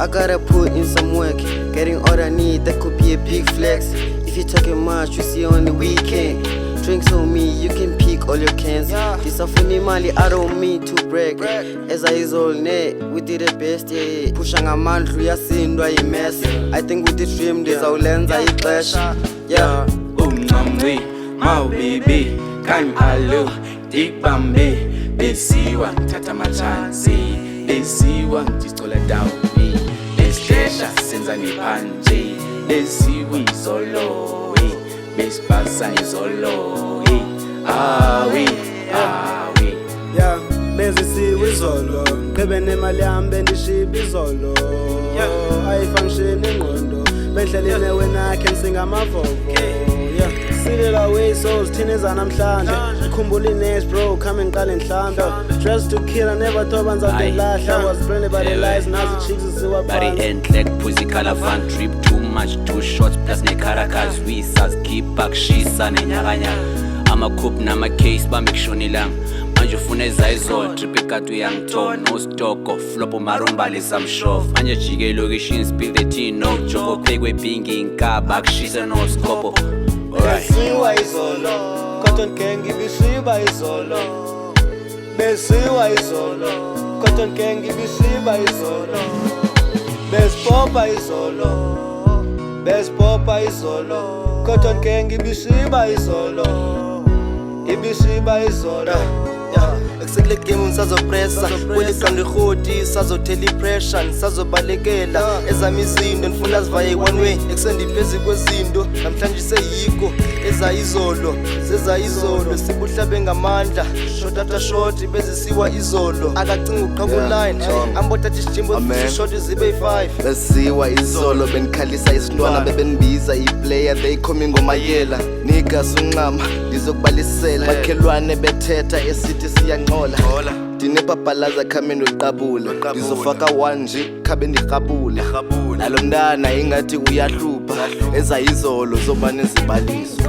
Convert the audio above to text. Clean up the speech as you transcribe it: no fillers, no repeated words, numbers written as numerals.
I gotta put in some work. Getting all I need, that could be a big flex. If you talking much, you see on the weekend. Drinks on me, you can pick all your cans. This for me, Mali, I don't mean to brag. As I is all net, we did the best, yeah. Pushing a man through your sin, do a mess. I think with the dream, there's our lens, I crash. Yeah. Mau baby, kan alo, dik bambe. Besiwa, tata machansi. Besiwa, tistola down me. Beshlesha, senza ni panje. Besiwa, izolo, Bespasa izolo, Yeah, bezisiwe izolo. Qhebe nemali yami bendishiba izolo. Ayifunction ingqondo. Bendleline wena khe ngisinga amavovo. Yeah, silela way souls thina zanamhlanje. Ukhumbula next bro, come ngiqale nhlambe. Dressed to kill, I never thought banzadilahla. Was branded by the lies, now the chicks siwa body and leg pussy caravan trip too much too short plus ne Caracas we sas keep back shisa nenyakanya ama coupe nama case ba make sure nilang manje ufuna ezayizol trip ekatu yangithona no stock of flop marumba lesamshof manje jike location spill the tea no joko phekwe bingi inkaba kushisa no scopo alright besiwa izolo cotton gang ibisiba izolo besiwa izolo cotton gang ibisiba izolo Bespopa izolo, Bespopa izolo, Cotton Gang ibisiba izolo, ibisiba izolo. Excelent game ngisazopressa kweliqanda ihoti sazothela ipressure ngisazobalekela ezami izinto ngifuna zivaye one way ekusendiphezu kwezinto namhlanje seyikho ezayizolo sezayizolo sibuhlabe ngamandla shot after shot bezisiwa izolo akacinga uqhakuline ambothatha isijimbo shot zibe 5 besiwa izolo benikhalisa isintwana bebenbiza iplayer they coming ngomayela niggas unqama ngizokubalisela bakhelwane bethetha esithi siyanqola dinebabhalaza khameni uqabula ngizofaka one nje khabe ndiqabula nalo mntana ingathi uyahlupha ezayizolo zobane zibaliso